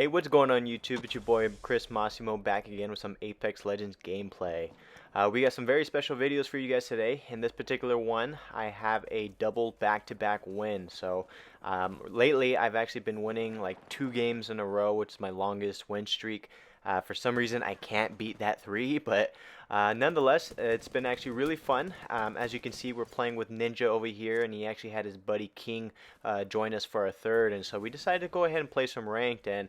Hey, what's going on YouTube? It's your boy Chris Massimo back again with some Apex Legends gameplay. We got some very special videos for you guys today. In this particular one, I have a double back-to-back win. So lately, I've actually been winning like 2 games in a row, which is my longest win streak. For some reason, I can't beat that 3, but nonetheless, it's been actually really fun. As you can see, we're playing with Ninja over here, and he actually had his buddy King join us for a third, and so we decided to go ahead and play some ranked. And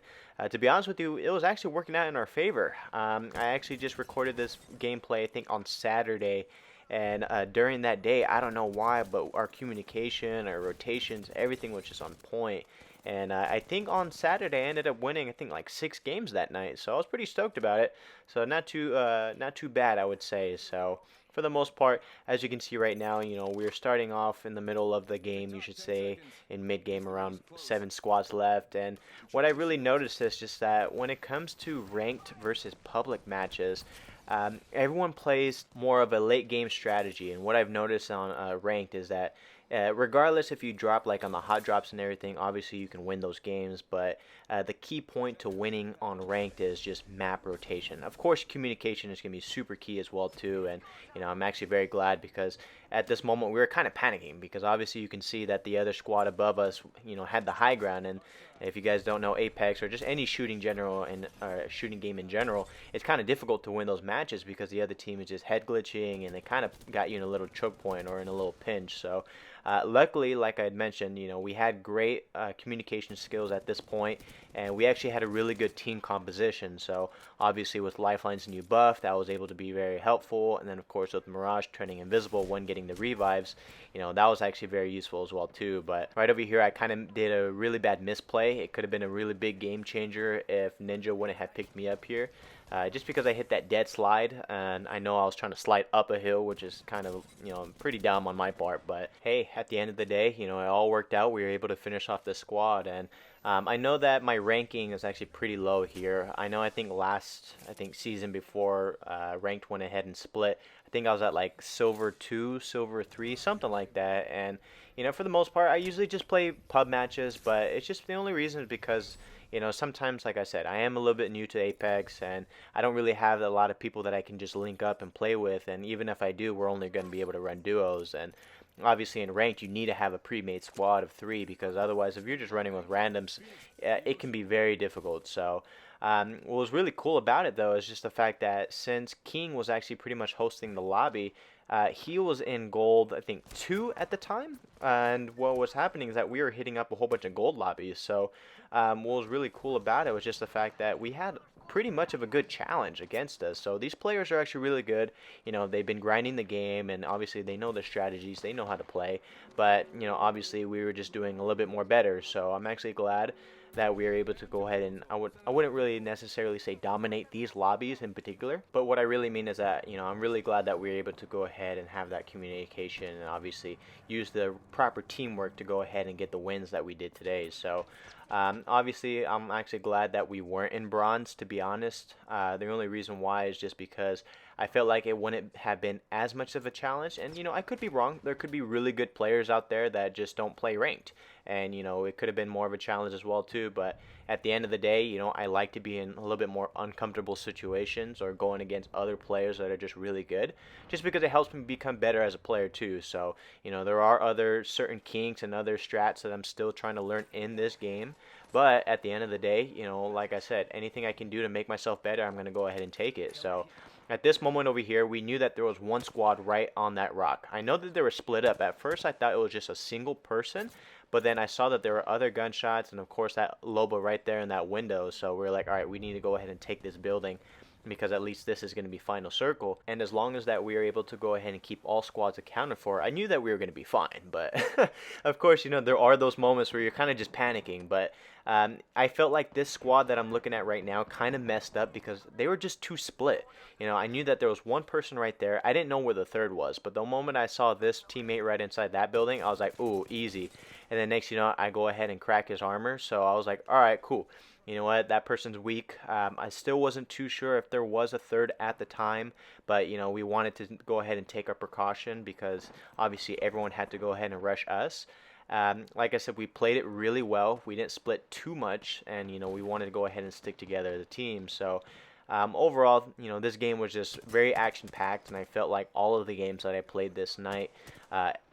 to be honest with you, it was actually working out in our favor. I actually just recorded this gameplay, I think, on Saturday. And during that day, I don't know why, but our communication, our rotations, everything was just on point. And I think on Saturday I ended up winning, I think, like 6 games that night. So I was pretty stoked about it. So not too bad, I would say. So for the most part, as you can see right now, we're starting off in the middle of the game, you should say, in mid game, around 7 squads left. And what I really noticed is just that when it comes to ranked versus public matches, everyone plays more of a late game strategy. And what I've noticed on ranked is that regardless if you drop like on the hot drops and everything, obviously you can win those games, but the key point to winning on ranked is just map rotation. Of course, communication is going to be super key as well too, and I'm actually very glad because at this moment we were kind of panicking because obviously you can see that the other squad above us, had the high ground. And if you guys don't know Apex or just any shooting general and shooting game in general, it's kind of difficult to win those matches because the other team is just head glitching and they kind of got you in a little choke point or in a little pinch. So luckily, like I had mentioned, we had great communication skills at this point, and we actually had a really good team composition. So obviously with Lifeline's new buff, that was able to be very helpful. And then of course with Mirage turning invisible when getting the revives, that was actually very useful as well too. But right over here, I kind of did a really bad misplay. It could have been a really big game changer if Ninja wouldn't have picked me up here. Just because I hit that dead slide, and I know I was trying to slide up a hill, which is kind of, pretty dumb on my part. But hey, at the end of the day, it all worked out. We were able to finish off the squad, and I know that my ranking is actually pretty low here. I think last, season before ranked went ahead and split, I think I was at like silver 2, silver 3, something like that. And for the most part, I usually just play pub matches, but it's just the only reason is because sometimes, like I said, I am a little bit new to Apex, and I don't really have a lot of people that I can just link up and play with. And even if I do, we're only going to be able to run duos. And obviously, in ranked, you need to have a pre-made squad of 3 because otherwise, if you're just running with randoms, it can be very difficult. So, what was really cool about it, though, is just the fact that since King was actually pretty much hosting the lobby, he was in gold, I think, 2 at the time. And what was happening is that we were hitting up a whole bunch of gold lobbies. So what was really cool about it was just the fact that we had pretty much of a good challenge against us. So these players are actually really good. They've been grinding the game, and obviously they know their strategies, they know how to play. But obviously we were just doing a little bit more better. So I'm actually glad that we are able to go ahead and I wouldn't really necessarily say dominate these lobbies in particular, but what I really mean is that I'm really glad that we were able to go ahead and have that communication and obviously use the proper teamwork to go ahead and get the wins that we did today. So obviously I'm actually glad that we weren't in bronze, to be honest. The only reason why is just because I felt like it wouldn't have been as much of a challenge. And I could be wrong. There could be really good players out there that just don't play ranked, and it could have been more of a challenge as well too. But at the end of the day, I like to be in a little bit more uncomfortable situations or going against other players that are just really good, just because it helps me become better as a player too. So there are other certain kinks and other strats that I'm still trying to learn in this game. But at the end of the day, like I said, anything I can do to make myself better, I'm going to go ahead and take it. So at this moment over here, we knew that there was one squad right on that rock. I know that they were split up. At first, I thought it was just a single person, but then I saw that there were other gunshots, and of course that Loba right there in that window. So we're like, all right, we need to go ahead and take this building, because at least this is going to be final circle. And as long as that we are able to go ahead and keep all squads accounted for, I knew that we were going to be fine. But of course, there are those moments where you're kind of just panicking. But I felt like this squad that I'm looking at right now kind of messed up because they were just too split. I knew that there was one person right there. I didn't know where the third was, but the moment I saw this teammate right inside that building, I was like, ooh, easy. And then next, I go ahead and crack his armor. So I was like, all right, cool. You know what, that person's weak. I still wasn't too sure if there was a third at the time, but we wanted to go ahead and take our precaution because obviously everyone had to go ahead and rush us. Like I said, we played it really well. We didn't split too much, and we wanted to go ahead and stick together as a team. So overall, this game was just very action-packed, and I felt like all of the games that I played this night,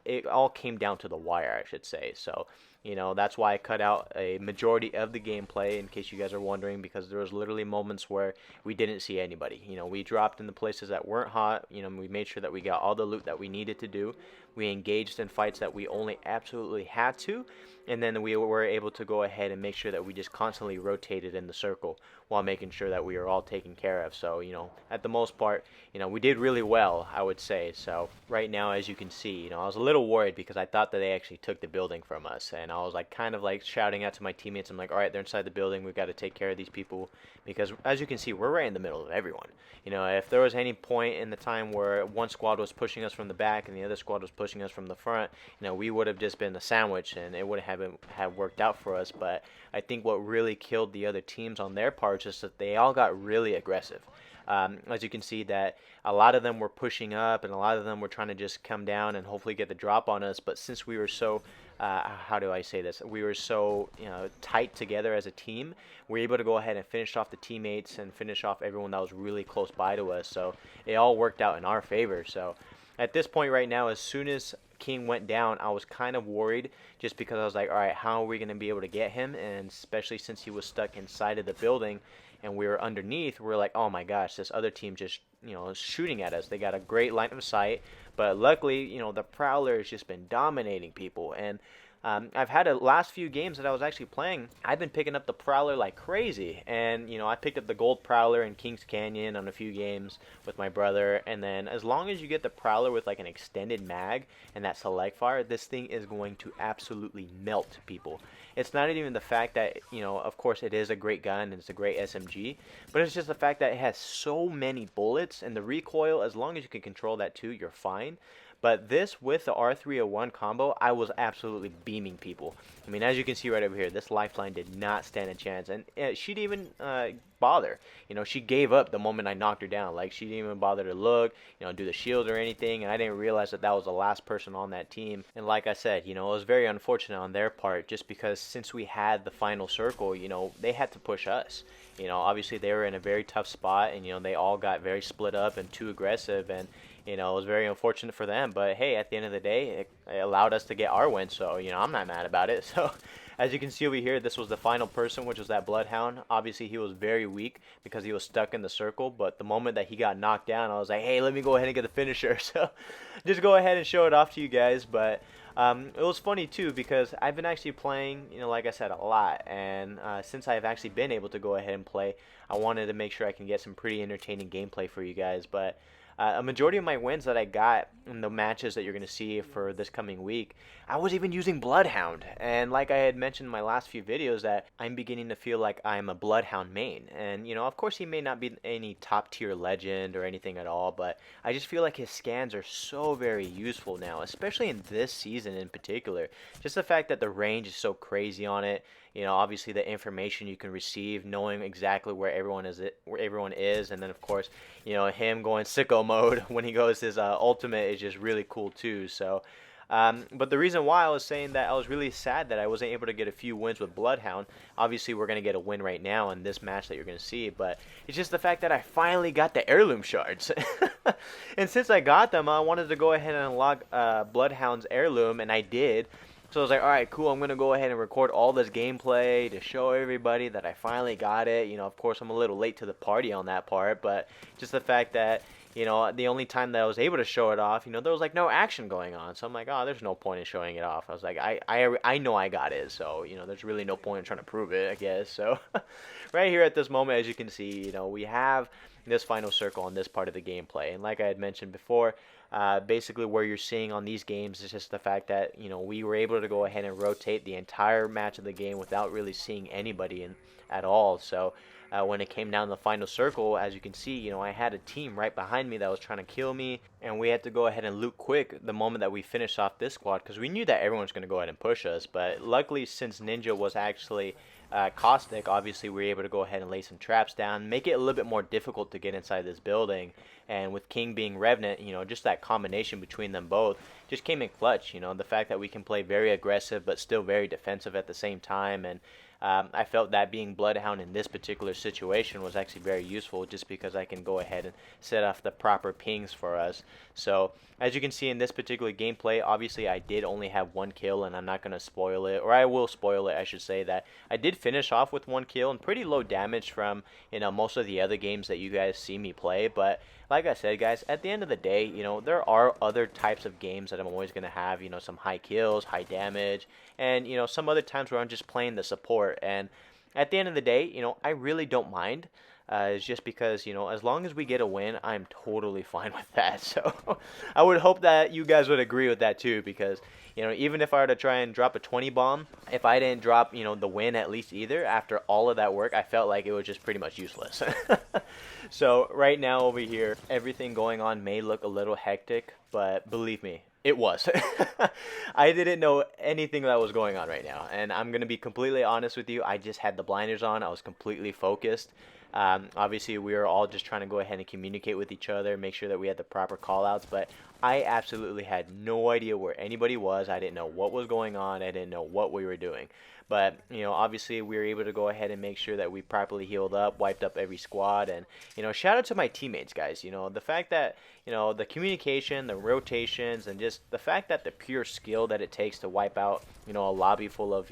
it all came down to the wire, I should say. So that's why I cut out a majority of the gameplay, in case you guys are wondering, because there was literally moments where we didn't see anybody. We dropped in the places that weren't hot. We made sure that we got all the loot that we needed to do. We engaged in fights that we only absolutely had to, and then we were able to go ahead and make sure that we just constantly rotated in the circle while making sure that we were all taken care of. So, at the most part, we did really well, I would say. So right now, as you can see, I was a little worried because I thought that they actually took the building from us, and I was like kind of like shouting out to my teammates. I'm like, all right, they're inside the building. We've got to take care of these people, because as you can see, we're right in the middle of everyone. If there was any point in the time where one squad was pushing us from the back and the other squad was pushing us from the front, we would have just been a sandwich, and it wouldn't have worked out for us. But I think what really killed the other teams on their part is that they all got really aggressive. As you can see, that a lot of them were pushing up, and a lot of them were trying to just come down and hopefully get the drop on us. But since we were so how do I say this? We were so tight together as a team. We were able to go ahead and finish off the teammates and finish off everyone that was really close by to us. So it all worked out in our favor. So at this point right now, as soon as King went down, I was kind of worried, just because I was like, all right, how are we going to be able to get him? And especially since he was stuck inside of the building and we were underneath, we're like, oh my gosh, this other team just shooting at us. They got a great line of sight, but luckily, the Prowler has just been dominating people. And I've had a last few games that I was actually playing, I've been picking up the Prowler like crazy. And, I picked up the Gold Prowler in Kings Canyon on a few games with my brother. And then as long as you get the Prowler with like an extended mag and that select fire, this thing is going to absolutely melt people. It's not even the fact that, of course it is a great gun and it's a great SMG, but it's just the fact that it has so many bullets, and the recoil, as long as you can control that too, you're fine. But this, with the R301 combo, I was absolutely beaming people. I mean, as you can see right over here, this lifeline did not stand a chance. And she didn't even bother. She gave up the moment I knocked her down. Like, she didn't even bother to look, do the shield or anything. And I didn't realize that that was the last person on that team. And like I said, it was very unfortunate on their part, just because since we had the final circle, they had to push us. Obviously they were in a very tough spot, and, they all got very split up and too aggressive. And it was very unfortunate for them, but hey, at the end of the day, it allowed us to get our win, so, I'm not mad about it. So, as you can see over here, this was the final person, which was that Bloodhound. Obviously, he was very weak because he was stuck in the circle, but the moment that he got knocked down, I was like, hey, let me go ahead and get the finisher. So, just go ahead and show it off to you guys. But it was funny, too, because I've been actually playing, like I said, a lot, and since I've actually been able to go ahead and play, I wanted to make sure I can get some pretty entertaining gameplay for you guys. But a majority of my wins that I got in the matches that you're going to see for this coming week, I was even using Bloodhound. And like I had mentioned in my last few videos, that I'm beginning to feel like I'm a Bloodhound main. And, of course he may not be any top tier legend or anything at all, but I just feel like his scans are so very useful now, especially in this season in particular. Just the fact that the range is so crazy on it. Obviously the information you can receive, knowing exactly where everyone is, and then of course, him going sicko mode when he goes his ultimate is just really cool too. So, but the reason why I was saying that I was really sad that I wasn't able to get a few wins with Bloodhound, obviously we're gonna get a win right now in this match that you're gonna see, but it's just the fact that I finally got the heirloom shards, and since I got them, I wanted to go ahead and unlock Bloodhound's heirloom, and I did. So I was like, all right, cool, I'm going to go ahead and record all this gameplay to show everybody that I finally got it. Of course, I'm a little late to the party on that part, but just the fact that, the only time that I was able to show it off, there was like no action going on. So I'm like, oh, there's no point in showing it off. I was like, I know I got it, so, there's really no point in trying to prove it, I guess. So right here at this moment, as you can see, we have this final circle on this part of the gameplay. And like I had mentioned before, basically where you're seeing on these games is just the fact that we were able to go ahead and rotate the entire match of the game without really seeing anybody at all. So when it came down to the final circle. As you can see, I had a team right behind me that was trying to kill me, and we had to go ahead and loot quick the moment that we finished off this squad, because we knew that everyone was going to go ahead and push us. But luckily, since Ninja was actually caustic, obviously we were able to go ahead and lay some traps down, make it a little bit more difficult to get inside this building. And with King being Revenant, just that combination between them both just came in clutch. The fact that we can play very aggressive but still very defensive at the same time. And I felt that being Bloodhound in this particular situation was actually very useful, just because I can go ahead and set off the proper pings for us. So as you can see in this particular gameplay, obviously I did only have one kill, and I'm not going to spoil it, or I will spoil it, I should say, that I did finish off with one kill and pretty low damage from most of the other games that you guys see me play. But like I said, guys, at the end of the day, there are other types of games that I'm always going to have, some high kills, high damage, and, some other times where I'm just playing the support. And at the end of the day, I really don't mind. It's just because, as long as we get a win, I'm totally fine with that. So I would hope that you guys would agree with that too, because, even if I were to try and drop a 20 bomb, if I didn't drop, the win at least either, after all of that work, I felt like it was just pretty much useless. So right now over here, everything going on may look a little hectic, but believe me, it was. I didn't know anything that was going on right now, and I'm going to be completely honest with you. I just had the blinders on. I was completely focused. Obviously, we were all just trying to go ahead and communicate with each other, make sure that we had the proper callouts, but I absolutely had no idea where anybody was. I didn't know what was going on. I didn't know what we were doing. But, obviously we were able to go ahead and make sure that we properly healed up, wiped up every squad, and, shout out to my teammates, guys. The fact that, the communication, the rotations, and just the fact that the pure skill that it takes to wipe out, a lobby full of,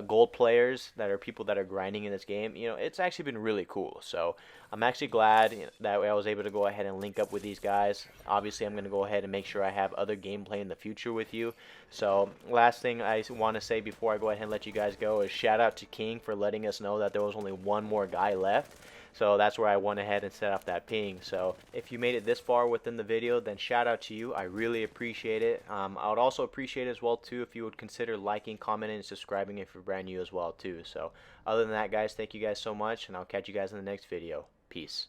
gold players that are people that are grinding in this game, it's actually been really cool. So I'm actually glad that I was able to go ahead and link up with these guys. Obviously, I'm going to go ahead and make sure I have other gameplay in the future with you. So last thing I want to say before I go ahead and let you guys go is shout out to King for letting us know that there was only one more guy left. So that's where I went ahead and set off that ping. So if you made it this far within the video, then shout out to you. I really appreciate it. I would also appreciate it as well too if you would consider liking, commenting, and subscribing if you're brand new as well too. So other than that, guys, thank you guys so much, and I'll catch you guys in the next video. Peace.